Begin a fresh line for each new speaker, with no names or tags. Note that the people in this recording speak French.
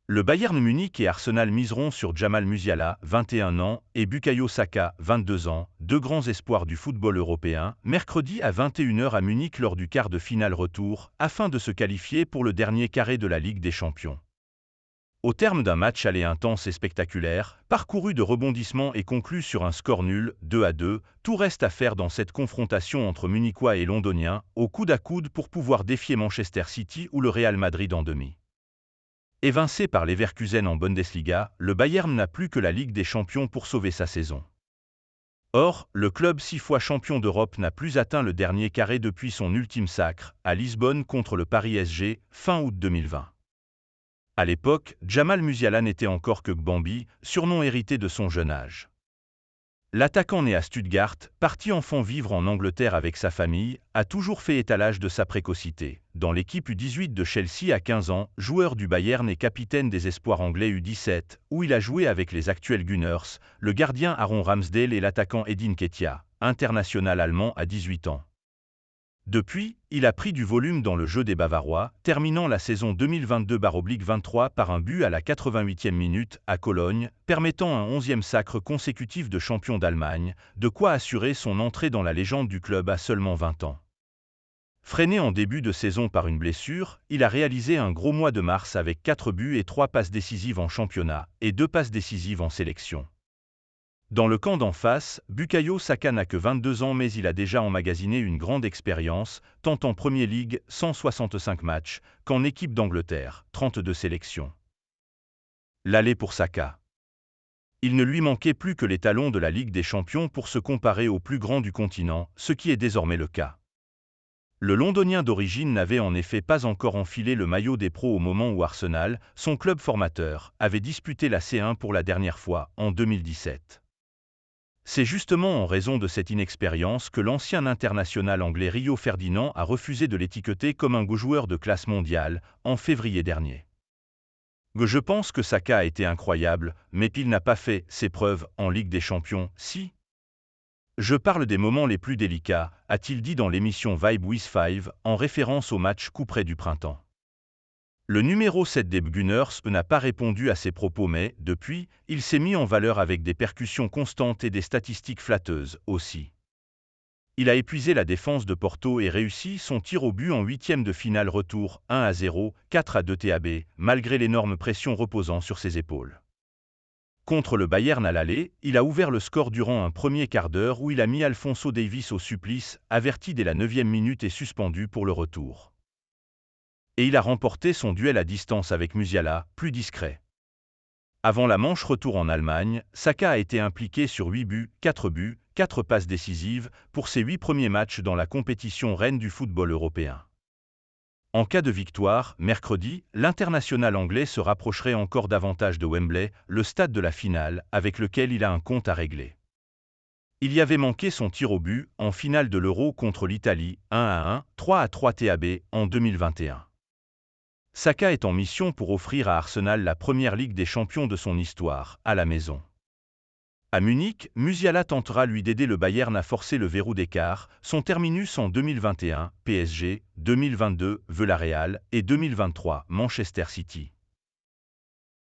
Le Bayern Munich et Arsenal miseront sur Jamal Musiala, 21 ans, et Bukayo Saka, 22 ans, deux grands espoirs du football européen, mercredi à 21 h à Munich lors du quart de finale retour, afin de se qualifier pour le dernier carré de la Ligue des Champions. Au terme d'un match aller intense et spectaculaire, parcouru de rebondissements et conclu sur un score nul, 2-2, tout reste à faire dans cette confrontation entre Munichois et Londoniens, au coude à coude pour pouvoir défier Manchester City ou le Real Madrid en demi. Évincé par Leverkusen en Bundesliga, le Bayern n'a plus que la Ligue des Champions pour sauver sa saison. Or, le club 6 fois champion d'Europe n'a plus atteint le dernier carré depuis son ultime sacre, à Lisbonne contre le Paris SG, fin août 2020. À l'époque, Jamal Musiala n'était encore que Gbambi, surnom hérité de son jeune âge. L'attaquant né à Stuttgart, parti enfant vivre en Angleterre avec sa famille, a toujours fait étalage de sa précocité. Dans l'équipe U18 de Chelsea à 15 ans, joueur du Bayern et capitaine des espoirs anglais U17, où il a joué avec les actuels Gunners, le gardien Aaron Ramsdale et l'attaquant Edin Nketiah, international allemand à 18 ans. Depuis, il a pris du volume dans le jeu des Bavarois, terminant la saison 2022-23 par un but à la 88e minute à Cologne, permettant un 11e sacre consécutif de champion d'Allemagne, de quoi assurer son entrée dans la légende du club à seulement 20 ans. Freiné en début de saison par une blessure, il a réalisé un gros mois de mars avec 4 buts et 3 passes décisives en championnat, et 2 passes décisives en sélection. Dans le camp d'en face, Bukayo Saka n'a que 22 ans mais il a déjà emmagasiné une grande expérience, tant en Premier League, 165 matchs, qu'en équipe d'Angleterre, 32 sélections. L'aller pour Saka. Il ne lui manquait plus que les talons de la Ligue des Champions pour se comparer aux plus grands du continent, ce qui est désormais le cas. Le Londonien d'origine n'avait en effet pas encore enfilé le maillot des pros au moment où Arsenal, son club formateur, avait disputé la C1 pour la dernière fois, en 2017. C'est justement en raison de cette inexpérience que l'ancien international anglais Rio Ferdinand a refusé de l'étiqueter comme un joueur de classe mondiale, en février dernier. Je pense que Saka a été incroyable, mais il n'a pas fait ses preuves en Ligue des Champions, si. Je parle des moments les plus délicats, a-t-il dit dans l'émission Vibe with Five, en référence au match couperet du printemps. Le numéro 7 des Gunners n'a pas répondu à ses propos mais, depuis, il s'est mis en valeur avec des percussions constantes et des statistiques flatteuses, aussi. Il a épuisé la défense de Porto et réussi son tir au but en 8e de finale retour, 1-0, 4-2 TAB, malgré l'énorme pression reposant sur ses épaules. Contre le Bayern à l'aller, il a ouvert le score durant un premier quart d'heure où il a mis Alphonso Davies au supplice, averti dès la 9e minute et suspendu pour le retour. Et il a remporté son duel à distance avec Musiala, plus discret. Avant la manche retour en Allemagne, Saka a été impliqué sur 8 buts, 4 passes décisives, pour ses 8 premiers matchs dans la compétition reine du football européen. En cas de victoire, mercredi, l'international anglais se rapprocherait encore davantage de Wembley, le stade de la finale, avec lequel il a un compte à régler. Il y avait manqué son tir au but, en finale de l'Euro contre l'Italie, 1-1, 3-3 TAB, en 2021. Saka est en mission pour offrir à Arsenal la première Ligue des Champions de son histoire, à la maison. À Munich, Musiala tentera lui d'aider le Bayern à forcer le verrou d'écart, son terminus en 2021, PSG, 2022, Villarreal et 2023, Manchester City.